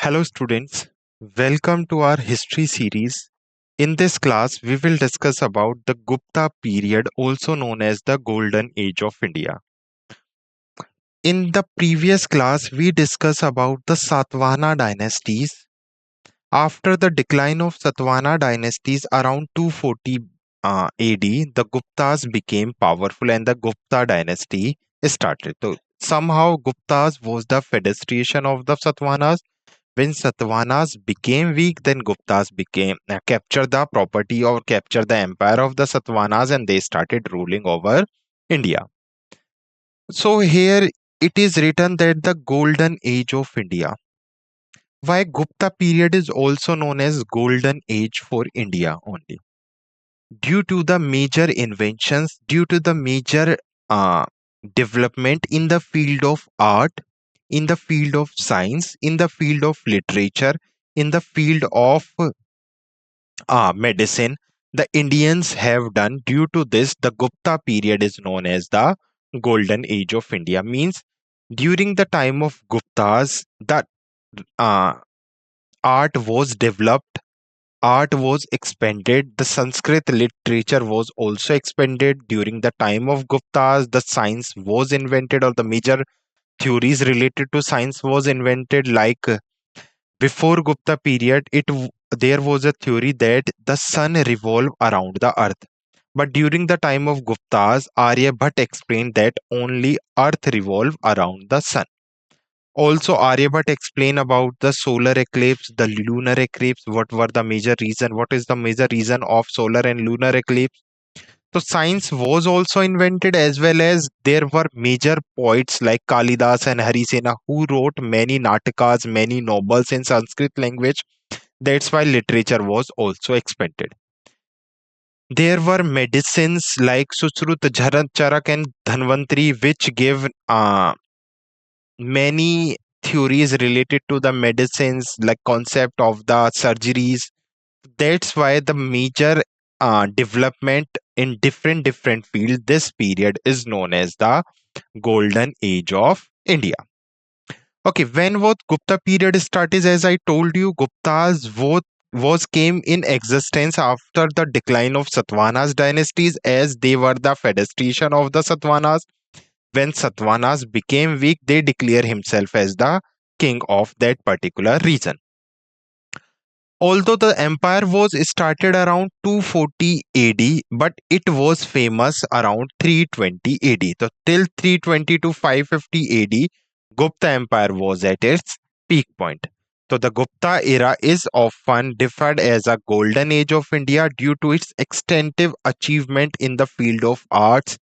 Hello students, welcome to our history series. In this class, we will discuss about the Gupta period, also known as the Golden Age of India. In the previous class, we discussed about the Satavahana dynasties. After the decline of Satavahana dynasties around 240 AD, the Guptas became powerful and the Gupta dynasty started. So somehow Guptas was the federation of the Satavahanas. When Satavahanas became weak, then Guptas became captured the property or captured the empire of the Satavahanas and they started ruling over India. So here it is written that the golden age of India. Why Gupta period is also known as golden age for India only? Due to the major inventions, due to the major uh, development in the field of art, in the field of science, in the field of literature, in the field of medicine, the Indians have done. Due to this, the Gupta period is known as the golden age of India. Means during the time of Guptas, the uh, art was developed, art was expanded, the Sanskrit literature was also expanded. During the time of Guptas, the science was invented, or the major theories related to science was invented. Like before Gupta period, there was a theory that the sun revolve around the earth. But during the time of Guptas, Aryabhatta explained that only earth revolve around the sun. Also, Aryabhatta explained about the solar eclipse, the lunar eclipse, what were the major reason, what is the major reason of solar and lunar eclipse. So science was also invented, as well as there were major poets like Kalidas and Harisena who wrote many natakas, many novels in Sanskrit language. That's why literature was also expanded. There were medicines like Susrut, Charak and Dhanvantri which gave many theories related to the medicines, like concept of the surgeries. That's why the major development in different fields, this period is known as the golden age of India. Okay, when was Gupta period started? As I told you, Guptas was came in existence after the decline of Satavahanas dynasties, as they were the federation of the Satavahanas. When Satavahanas became weak, they declare himself as the king of that particular region. Although the empire was started around 240 AD, but it was famous around 320 AD. So till 320 to 550 AD, Gupta Empire was at its peak point. So the Gupta era is often defined as a golden age of India due to its extensive achievement in the field of arts,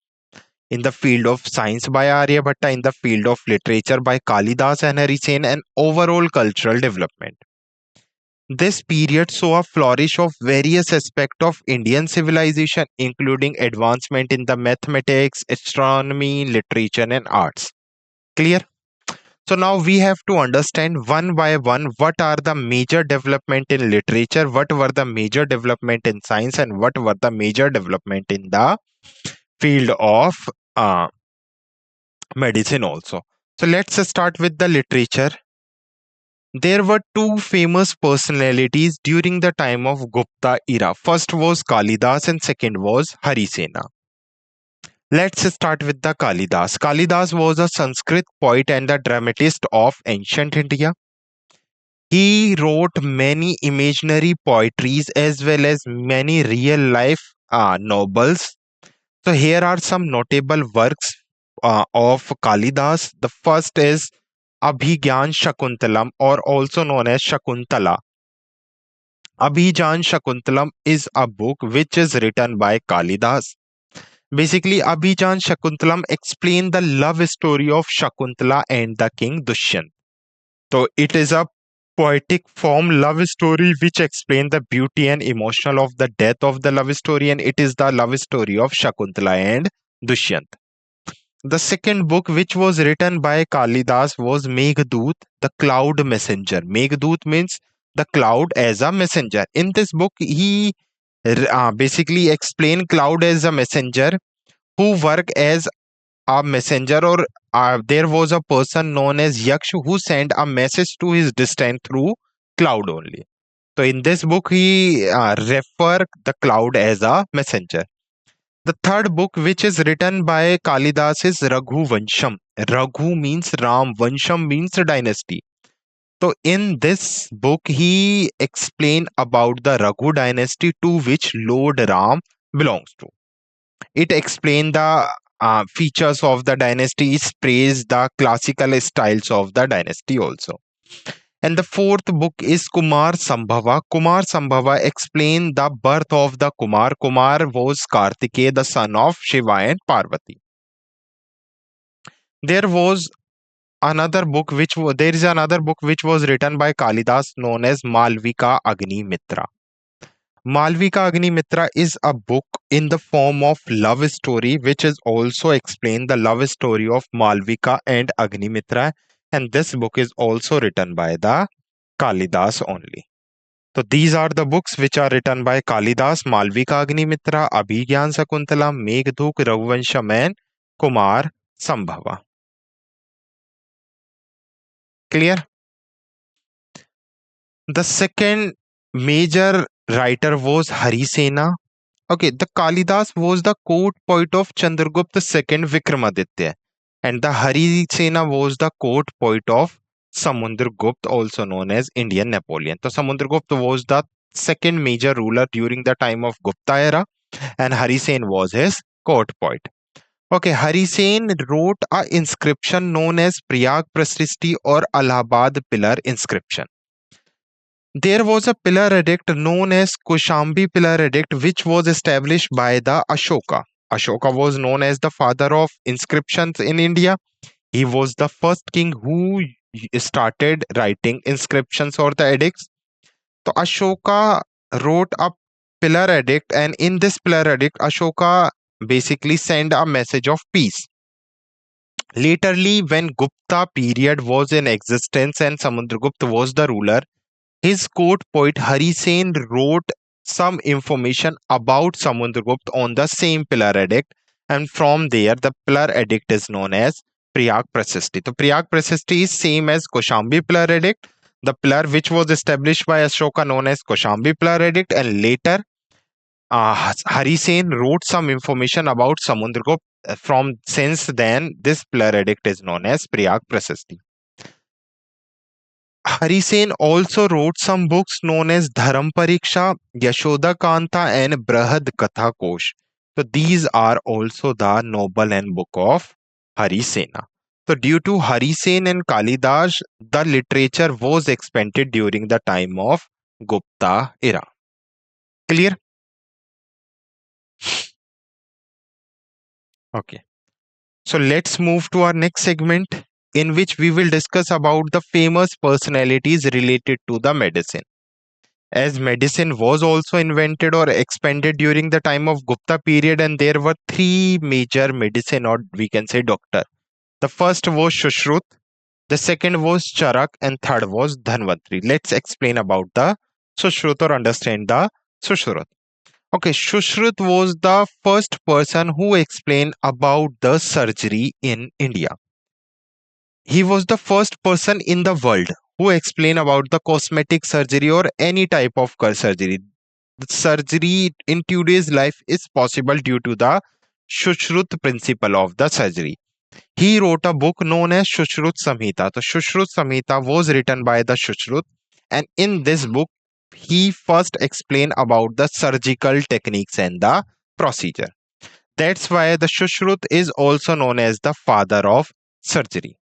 in the field of science by Aryabhatta, in the field of literature by Kalidas and Harisen, and overall cultural development. This period saw a flourish of various aspects of Indian civilization, including advancement in the mathematics, astronomy, literature, and arts. Clear? So now we have to understand one by one what are the major development in literature, what were the major development in science, and what were the major development in the field of uh, medicine also. So let's start with the literature. There were two famous personalities during the time of Gupta era. First was Kalidas and second was Harisena. Let's start with the Kalidas. Kalidas was a Sanskrit poet and the dramatist of ancient India. He wrote many imaginary poetries as well as many real life novels. So here are some notable works of Kalidas. The first is Abhigyan Shakuntalam, or also known as Shakuntala. Abhijan Shakuntalam is a book which is written by Kalidas. Basically, Abhijan Shakuntalam explain the love story of Shakuntala and the king Dushyant. So it is a poetic form love story which explain the beauty and emotional of the death of the love story, and it is the love story of Shakuntala and Dushyant. The second book which was written by Kalidas was Meghdoot, the cloud messenger. Meghdoot means the cloud as a messenger. In this book, he basically explained cloud as a messenger who work as a messenger, or there was a person known as Yaksh who sent a message to his distant through cloud only. So in this book, he refer the cloud as a messenger. The third book, which is written by Kalidas, is Raghu Vansham. Raghu means Ram, Vansham means dynasty. So in this book, he explained about the Raghu dynasty to which Lord Ram belongs to. It explained the features of the dynasty, it praised the classical styles of the dynasty also. And the fourth book is Kumar Sambhava. Kumar Sambhava explained the birth of the Kumar. Kumar was Kartikeya, the son of Shiva and Parvati. There was there is another book which was written by Kalidas known as Malvika Agni Mitra. Malvika Agni Mitra is a book in the form of love story, which is also explained the love story of Malvika and Agni Mitra. And this book is also written by the Kalidas only. So these are the books which are written by Kalidas, Malvika Agnimitra, Abhigyan Sakuntala, Meghduk, Raghuvansham and Kumar Sambhava. Clear? The second major writer was Harisena. Okay, the Kalidas was the court poet of Chandragupta II Vikramaditya, and the Harisena was the court poet of Samundragupta, also known as Indian Napoleon. So Samundragupta was the second major ruler during the time of Gupta era, and Harisen was his court poet. Okay, Harisen wrote a inscription known as Prayag Prasisti or Allahabad Pillar inscription. There was a pillar edict known as Kushambi pillar edict, which was established by the Ashoka. Ashoka was known as the father of inscriptions in India. He was the first king who started writing inscriptions or the edicts. So Ashoka wrote a pillar edict, and in this pillar edict, Ashoka basically sent a message of peace. Laterly, when Gupta period was in existence and Samudragupta was the ruler, his court poet Harisen wrote some information about Samudragupta on the same pillar edict, and from there the pillar edict is known as Prayag Prasisti. So Prayag Prasisti is same as Koshambi pillar edict, the pillar which was established by Ashoka known as Koshambi pillar edict, and later Harisen wrote some information about Samudragupta. From since then, this pillar edict is known as Prayag Prasisti. Harisen also wrote some books known as Dharam Pariksha, Yashoda Kanta, and Brahad Katha Kosh. So these are also the noble and book of Harisena. So due to Harisen and Kalidas, the literature was expanded during the time of Gupta era. Clear? Okay. So let's move to our next segment in which we will discuss about the famous personalities related to the medicine. As medicine was also invented or expanded during the time of Gupta period, and there were three major medicine, or we can say doctor. The first was Shushrut, the second was Charak, and third was Dhanvantri. Let's explain about the Shushrut or understand the Shushrut. Okay, Shushrut was the first person who explained about the surgery in India. He was the first person in the world who explained about the cosmetic surgery or any type of surgery. The surgery in today's life is possible due to the Shushrut principle of the surgery. He wrote a book known as Shushrut Samhita. The Shushrut Samhita was written by the Shushrut, and in this book, he first explained about the surgical techniques and the procedure. That's why the Shushrut is also known as the father of surgery.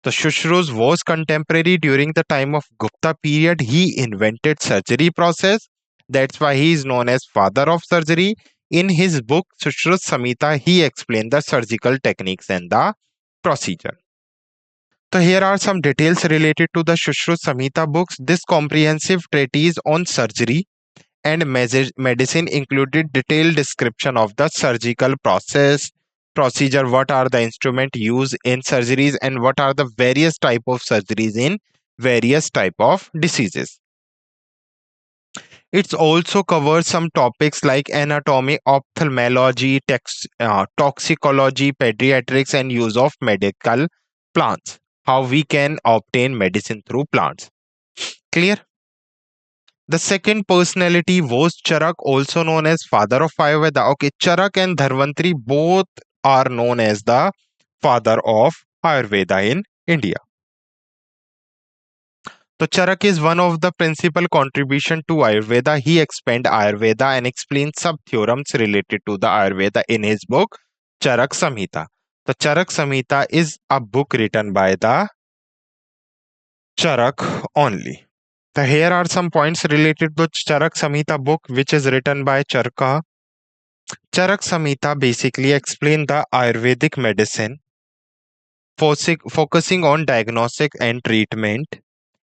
The Shushrut was contemporary during the time of Gupta period. He invented surgery process. That's why he is known as father of surgery. In his book Shushrut Samhita, he explained the surgical techniques and the procedure. So here are some details related to the Shushrut Samhita books. This comprehensive treatise on surgery and medicine included detailed description of the surgical procedure, what are the instruments used in surgeries, and what are the various type of surgeries in various type of diseases. It also covers some topics like anatomy, ophthalmology, toxicology, pediatrics, and use of medical plants. How we can obtain medicine through plants. Clear? The second personality was Charak, also known as father of Ayurveda. Okay, Charak and Dharvantri both are known as the father of Ayurveda in India. So Charak is one of the principal contribution to Ayurveda. He expand Ayurveda and explains some theorems related to the Ayurveda in his book Charak Samhita. The Charak Samhita is a book written by the Charak only. So here are some points related to Charak Samhita book, which is written by Charaka. Charak Samhita basically explain the Ayurvedic medicine, focusing on diagnostic and treatment.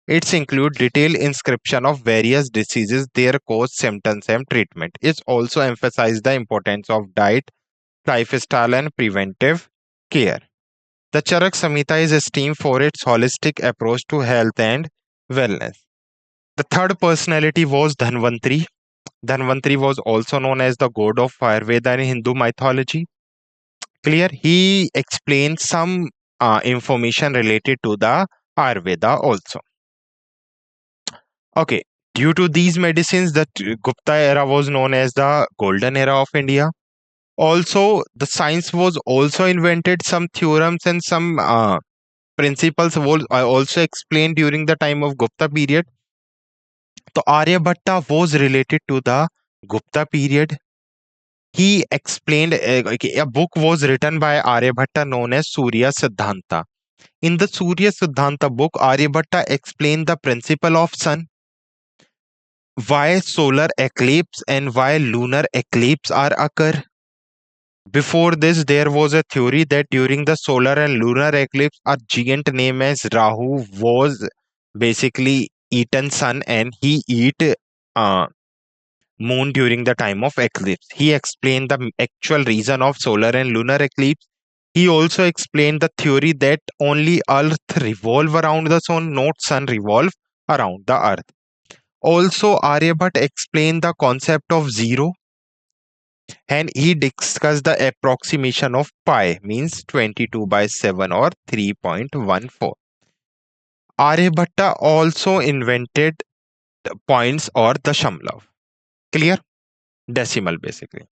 It's include detailed inscription of various diseases, their cause, symptoms, and treatment. It also emphasize the importance of diet, lifestyle, and preventive care. The Charak Samhita is esteemed for its holistic approach to health and wellness. The third personality was Dhanvantri. Dhanvantri was also known as the god of Ayurveda in Hindu mythology. Clear? He explains some information related to the Ayurveda also. Okay, due to these medicines, the Gupta era was known as the golden era of India. Also, the science was also invented. Some theorems and some principles were also explained during the time of Gupta period. So Aryabhatta was related to the Gupta period. He explained okay, a book was written by Aryabhatta known as Surya Siddhanta. In the Surya Siddhanta book, Aryabhatta explained the principle of sun, why solar eclipse and why lunar eclipse are occur. Before this, there was a theory that during the solar and lunar eclipse, a giant named as Rahu was basically eaten sun and he eat uh, moon during the time of eclipse. He explained the actual reason of solar and lunar eclipse. He also explained the theory that only Earth revolve around the sun, not sun revolve around the Earth. Also, Aryabhatta explained the concept of zero and he discussed the approximation of pi means 22 by 7 or 3.14. Aryabhatta also invented the points or the shamlav. Clear? Decimal basically.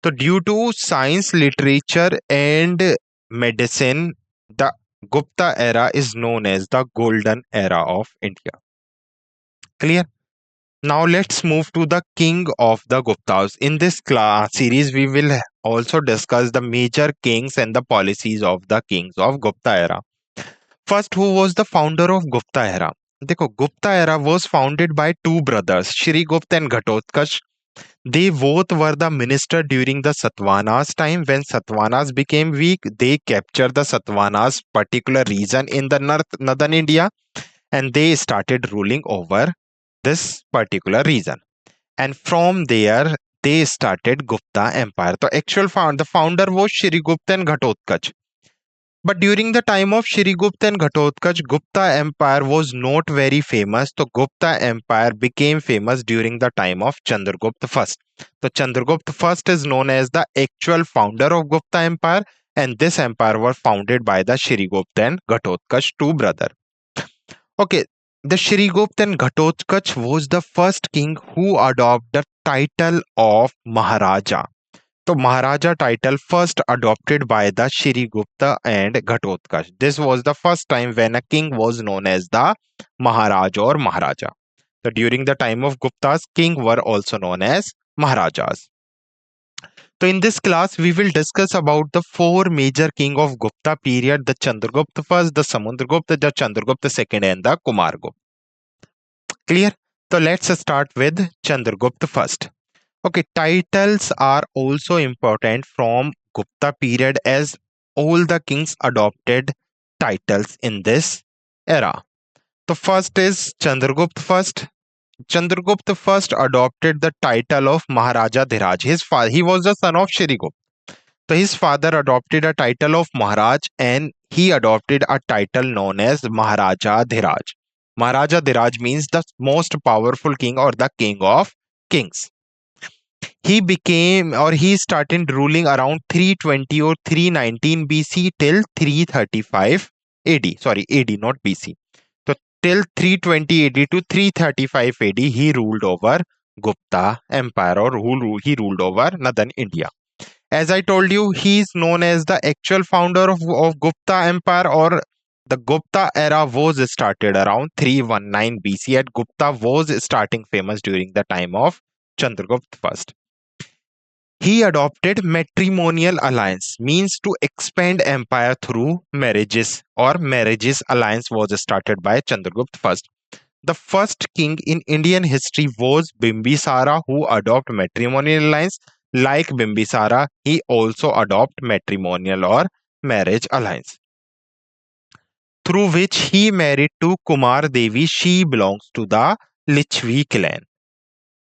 So, due to science, literature, and medicine, the Gupta era is known as the golden era of India. Clear? Now, let's move to the king of the Guptas. In this class series, we will also discuss the major kings and the policies of the kings of Gupta era. First, who was the founder of Gupta era? देखो, Gupta era was founded by two brothers, Shri Gupta and Ghatotkacha. They both were the minister during the Satavahanas time. When Satavahanas became weak, they captured the Satavahanas particular region in the northern India and they started ruling over this particular region. And from there, they started Gupta Empire. The founder was Shrigupta and Ghatotkacha. But during the time of Shrigupta and Ghatotkacha, Gupta Empire was not very famous. So Gupta Empire became famous during the time of Chandragupta first. So Chandragupta first is known as the actual founder of Gupta Empire, and this empire was founded by the Shrigupta and Ghatotkacha two brothers. Okay, the Shrigupta and Ghatotkacha was the first king who adopted the title of Maharaja. So Maharaja title first adopted by the Shrigupta and Ghatotkacha. This was the first time when a king was known as the Maharaj or Maharaja. So during the time of Guptas, king were also known as Maharajas. So in this class, we will discuss about the four major king of Gupta period: the Chandragupta first, the Samudragupta, the Chandragupta second, and the Kumargupta. Clear? So let's start with Chandragupta first. Okay, titles are also important from Gupta period as all the kings adopted titles in this era. The first is Chandragupta first. Chandragupta first adopted the title of Maharaja Dhiraj. His father, he was the son of Shrigupta. So his father adopted a title of Maharaj and he adopted a title known as Maharaja Dhiraj. Maharaja Dhiraj means the most powerful king or the king of kings. He started ruling around 320 or 319 BC till 335 AD. Sorry, AD, not BC. So till 320 AD to 335 AD, he ruled over Gupta Empire, or he ruled over northern India. As I told you, he is known as the actual founder of Gupta Empire, or the Gupta era was started around 319 BC, and Gupta was starting famous during the time of Chandragupta first. He adopted matrimonial alliance, means to expand empire through marriages, or marriages alliance was started by Chandragupta first. The first king in Indian history was Bimbisara, who adopted matrimonial alliance. Like Bimbisara, he also adopted matrimonial or marriage alliance, through which he married to Kumar Devi. She belongs to the Lichvi clan.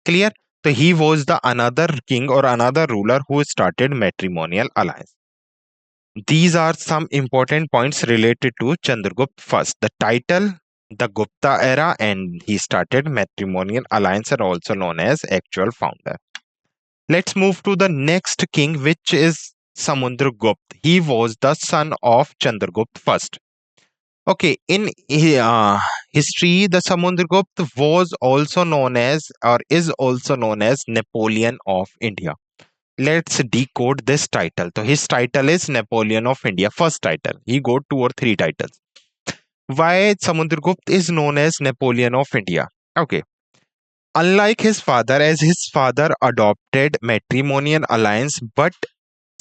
Clear? So he was the another king or another ruler who started matrimonial alliance. These are some important points related to Chandragupta first. The title, the Gupta era, and he started matrimonial alliance, are also known as actual founder. Let's move to the next king, which is Samudragupta. He was the son of Chandragupta first. Okay, in history, the Samudragupta was also known as, or is also known as, Napoleon of India. Let's decode this title. So his title is Napoleon of India, first title. He got two or three titles. Why Samudragupta is known as Napoleon of India? Okay. Unlike his father, as his father adopted matrimonial alliance, but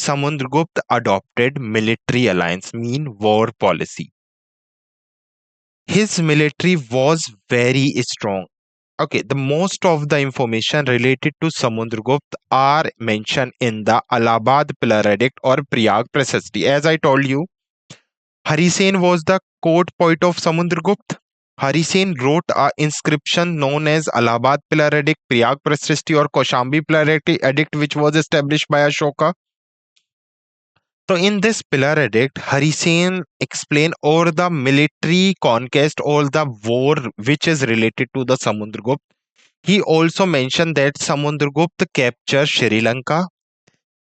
Samudragupta adopted military alliance, mean war policy. His military was very strong. Okay, the most of the information related to Samudragupta are mentioned in the Allahabad Pillar Edict or Prayag Prasasti. As I told you, Harisen was the court poet of Samudragupta. Harisen wrote an inscription known as Allahabad Pillar Edict, Prayag Prasasti, or Kaushambi Pillar Edict, which was established by Ashoka. So in this pillar edict, Harisen explained all the military conquest, all the war which is related to the Samudragupta. He also mentioned that Samudragupta captured Sri Lanka.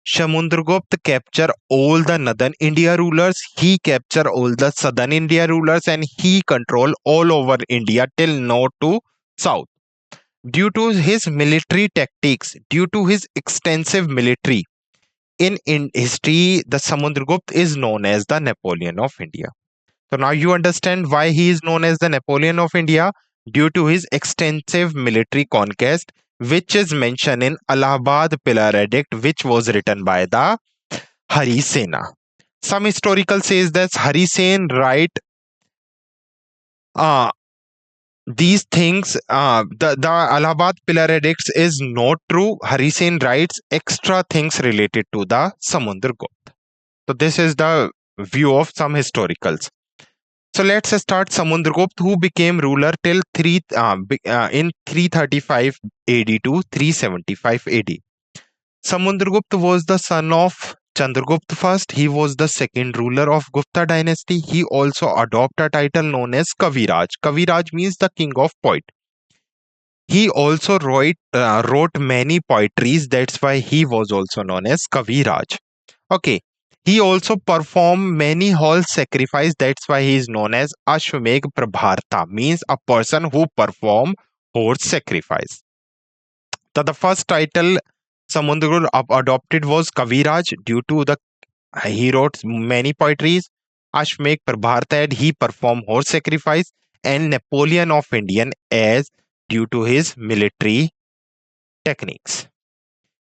Samudragupta captured all the northern India rulers. He captured all the southern India rulers, and he controlled all over India till north to south. Due to his military tactics, due to his extensive military, in history, the Samudragupta is known as the Napoleon of India. So now you understand why he is known as the Napoleon of India, due to his extensive military conquest, which is mentioned in Allahabad Pillar Edict, which was written by the Harisena. Some historical says that Harisen write uh, these things. The Allahabad Pillar Edict is not true. Harisen writes extra things related to the Samudragupta. So this is the view of some historicals. So let's start Samudragupta, who became ruler till in 335 AD to 375 AD. Samudragupta was the son of Chandragupta first. He was the second ruler of Gupta dynasty. He also adopted a title known as Kaviraj. Kaviraj means the king of poet. He also wrote many poetries. That's why he was also known as Kaviraj. Okay. He also performed many whole sacrifice. That's why he is known as Ashwamedh Prabharta, means a person who perform horse sacrifice. So the first title Samudragupta adopted was Kaviraj due to the he wrote many poetries. Ashwamedh Prabharta, he performed horse sacrifice, and Napoleon of Indian as due to his military techniques.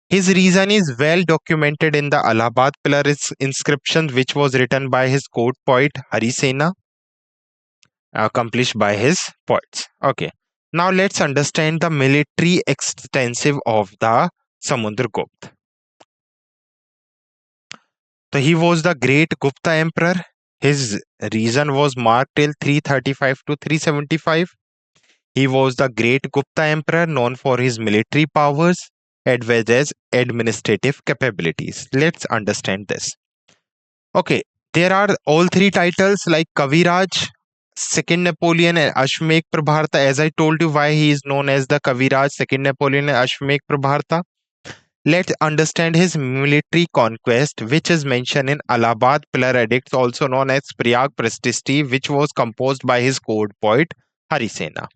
His reason is well documented in the Allahabad Pillar inscription, which was written by his court poet Harisena, accomplished by his poets. Okay, now let's understand the military extensive of the Samudragupta. So he was the great Gupta emperor. His reign was marked till 335 to 375. He was the great Gupta emperor known for his military powers as well as administrative capabilities. Let's understand this. Okay, there are all three titles like Kaviraj, second Napoleon and Ashmek Prabharata. As I told you why he is known as the Kaviraj, second Napoleon and Ashmek Prabharata. Let's understand his military conquest, which is mentioned in Allahabad Pillar Edicts, also known as Prayag Prastishti, which was composed by his court poet Harisena.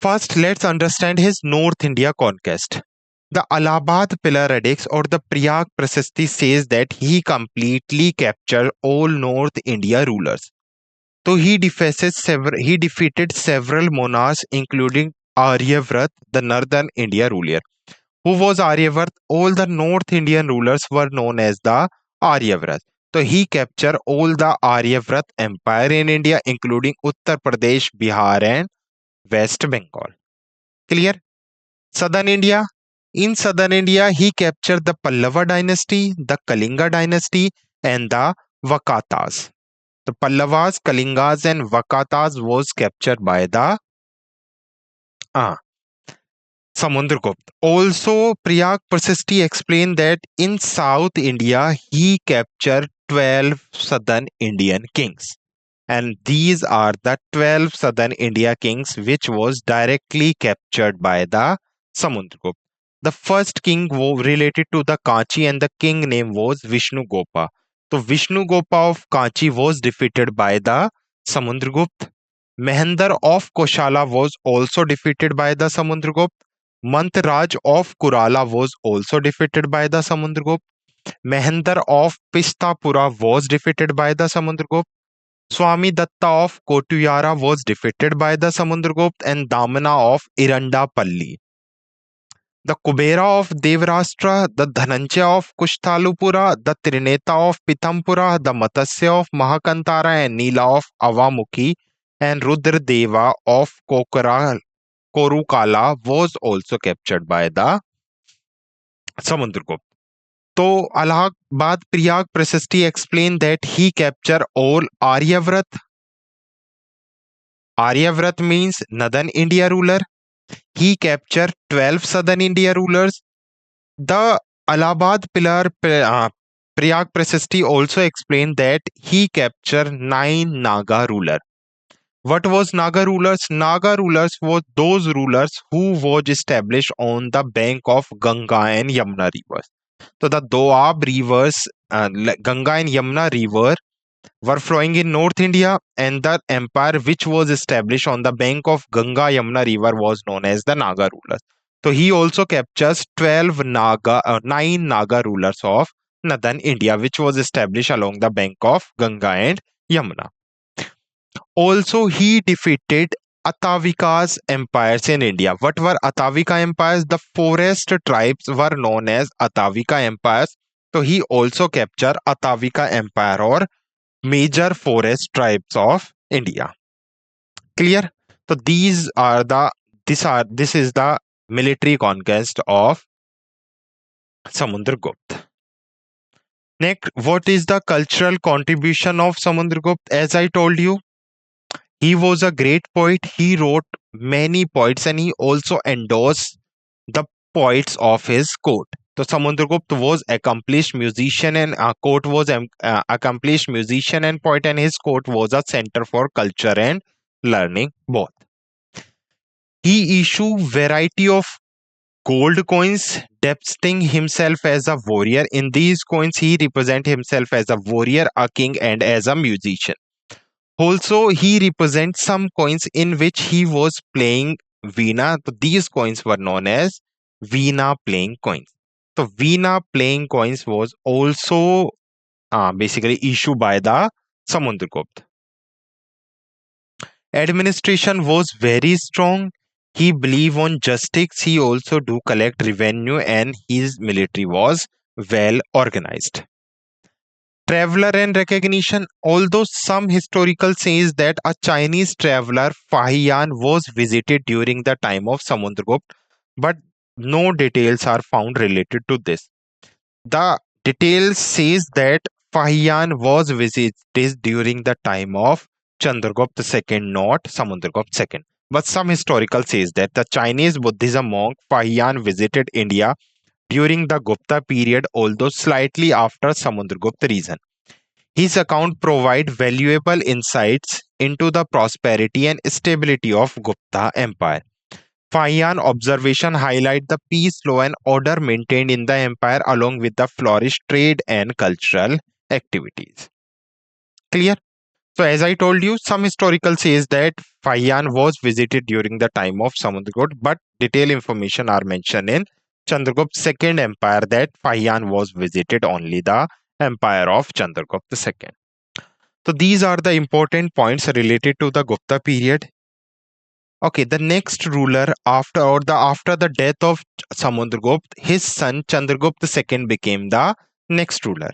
First, let's understand his North India conquest. The Allahabad Pillar Edicts or the Prayag Prastishti says that he completely captured all North India rulers. So he defeated several monarchs, including Aryavrat, the Northern India ruler. Who was Aryavrat? All the North Indian rulers were known as the Aryavrat. So he captured all the Aryavrat empire in India, including Uttar Pradesh, Bihar, and West Bengal. Clear? Southern India. In southern India, he captured the Pallava dynasty, the Kalinga dynasty, and the Vakatas. The Pallavas, Kalingas, and Vakatas was captured by the Samudragupta. Also, Prayag Prastishti explained that in South India, he captured 12 southern Indian kings. And these are the 12 southern India kings which was directly captured by the Samudragupta. The first king was related to the Kanchi and the king name was Vishnu Gopa. So Vishnu Gopa of Kanchi was defeated by the Samudragupta. Mehendar of Koshala was also defeated by the Samudragupta. Mantraj of Kurala was also defeated by the Samudragupta. Mehendar of Pistapura was defeated by the Samudragupta. Swami Datta of Kotuyara was defeated by the Samudragupta and Damana of Irandapalli. The Kubera of Devrashtra, the Dhananjaya of Kushtalupura, the Trineta of Pithampura, the Matsya of Mahakantara and Nila of Avamukhi and Rudradeva of Korukala was also captured by the Samudragupta. So Allahabad Prayag Prastishti explained that he captured all Aryavrat. Aryavrat means Northern India ruler. He captured 12 southern India rulers. The Allahabad Prayag Prastishti also explained that he captured 9 Naga rulers. What was Naga rulers? Naga rulers were those rulers who was established on the bank of Ganga and Yamuna rivers. So the Doab rivers, Ganga and Yamuna river were flowing in North India, and the empire which was established on the bank of Ganga Yamuna river was known as the Naga rulers. So he also captures 9 Naga rulers of northern India, which was established along the bank of Ganga and Yamuna. Also, he defeated Atavikas empires in India. What were Atavika empires? The forest tribes were known as Atavika empires. So he also captured Atavika empire or major forest tribes of India. Clear? So this is the military conquest of Samudragupta. Next, what is the cultural contribution of Samudragupta? As I told you, he was a great poet. He wrote many poets and he also endorsed the poets of his court. So Samudragupta was accomplished musician and court was accomplished musician and poet, and his court was a center for culture and learning both. He issued variety of gold coins depicting himself as a warrior. In these coins, he represent himself as a warrior, a king, and as a musician. Also, he represents some coins in which he was playing Veena. So these coins were known as Veena playing coins. So Veena playing coins was also basically issued by the Samudragupta. Administration was very strong. He believed on justice. He also do collect revenue and his military was well organized. Traveler and recognition. Although some historical says that a Chinese traveler Fahian was visited during the time of Samudragupta, but no details are found related to this. The details says that Fahian was visited during the time of Chandragupta II, not Samudragupta II. But some historical says that the Chinese Buddhism monk Fahian visited India during the Gupta period, although slightly after Samudragupta reign. His account provide valuable insights into the prosperity and stability of Gupta Empire. Fayan observation highlight the peace, law, and order maintained in the empire along with the flourished trade and cultural activities. Clear? So, as I told you, some historical says that Fayan was visited during the time of Samudragupta, but detailed information are mentioned in Chandragupta's second empire that Fayan was visited only the empire of Chandragupta II. So, these are the important points related to the Gupta period. Okay, the next ruler after the death of Samudragupta, his son Chandragupta II became the next ruler.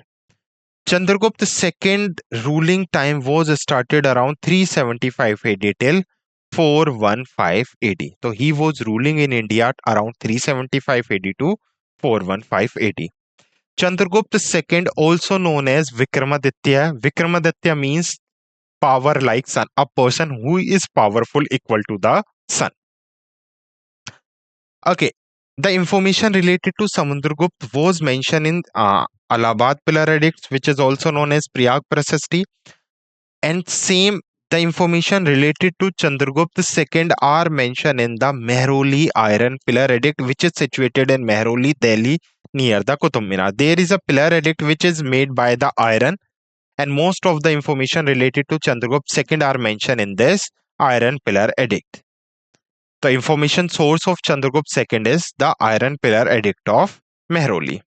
Chandragupta II ruling time was started around 375 AD till 415 AD. So he was ruling in India at around 375 AD to 415 AD. Chandragupta II, also known as Vikramaditya. Vikramaditya means power like sun, a person who is powerful equal to the sun. Okay, the information related to Samudragupta was mentioned in Allahabad Pillar Edicts, which is also known as Prayag Prasasti, and same the information related to Chandragupta II are mentioned in the Mehrauli Iron Pillar Edict, which is situated in Mehrauli, Delhi, near the Qutub Minar. There is a pillar edict which is made by the iron, and most of the information related to Chandragupta II are mentioned in this Iron Pillar Edict. The information source of Chandragupta II is the Iron Pillar Edict of Mehrauli.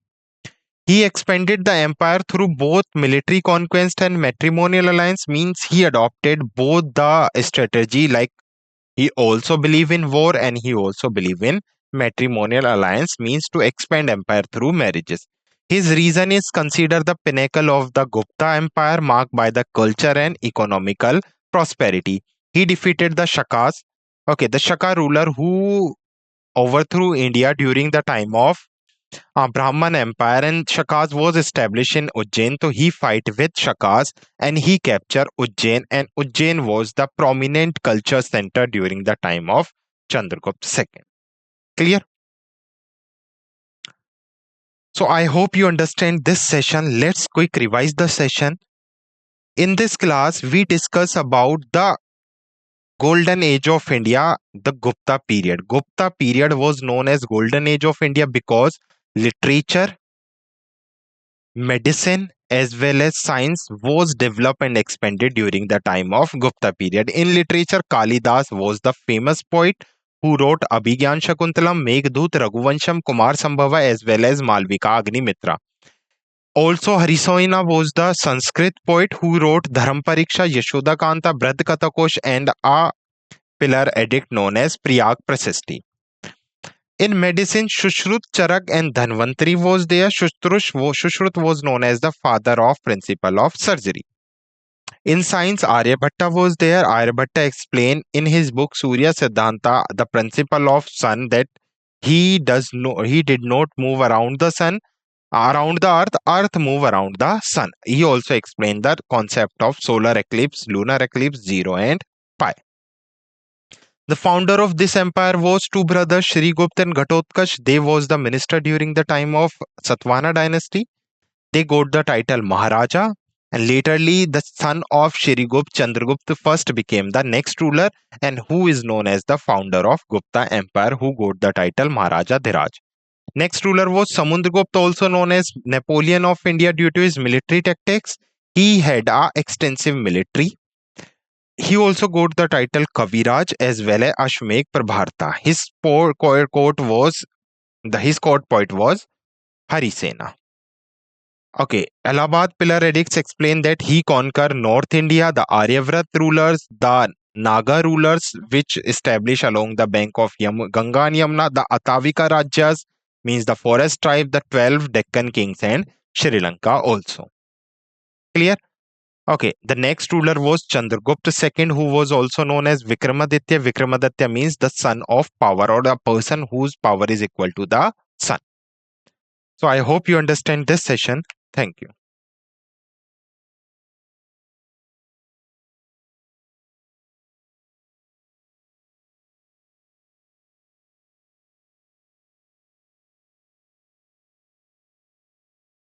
He expanded the empire through both military conquest and matrimonial alliance, means he adopted both the strategy, like he also believe in war and he also believe in matrimonial alliance, means to expand empire through marriages. His reason is considered the pinnacle of the Gupta Empire, marked by the culture and economical prosperity. He defeated the Shakas. Okay, the Shaka ruler who overthrew India during the time of Brahman Empire, and Shakas was established in Ujjain. So he fight with Shakas and he captured Ujjain, and Ujjain was the prominent culture center during the time of Chandragupta II. Clear? So I hope you understand this session. Let's quick revise the session. In this class, we discuss about the golden age of India, the Gupta period. Gupta period was known as golden age of India because literature, medicine, as well as science was developed and expanded during the time of Gupta period. In literature, Kalidas was the famous poet who wrote Abhigyan Shakuntalam, Meghdut, Raghuvansham, Kumar Sambhava, as well as Malvika Agnimitra. Also, Harisoina was the Sanskrit poet who wrote Dharmpariksha, Yashodakanta, Bradkatakosh, and a pillar edict known as Priyag Prasasti. In medicine, Shushruth, Charak, and Dhanvantari was there. Shushruth was known as the father of principle of surgery. In science, Aryabhatta was there. Aryabhatta explained in his book Surya Siddhanta the principle of sun, that he did not move around the sun, around the earth move around the sun. He also explained the concept of solar eclipse, lunar eclipse, zero and pi. The founder of this empire was two brothers, Shrigupta and Ghatotkacha. They was the minister during the time of Satvana dynasty. They got the title Maharaja, and laterly the son of Shrigupta, Chandragupta first became the next ruler, and who is known as the founder of Gupta empire, who got the title Maharaja Dhiraj. Next ruler was Samudragupta, also known as Napoleon of India due to his military tactics. He had a extensive military. He also got the title Kaviraj as well as Ashmegh Prabharta. His court poet was Harisena. Okay, Allahabad Pillar Edicts explain that he conquered North India, the Aryavrat rulers, the Naga rulers, which established along the bank of Ganga and Yamuna, the Atavika Rajas, means the forest tribe, the 12 Deccan kings, and Sri Lanka also. Clear? Okay, the next ruler was Chandragupta II, who was also known as Vikramaditya. Vikramaditya means the son of power, or a person whose power is equal to the sun. So I hope you understand this session. Thank you.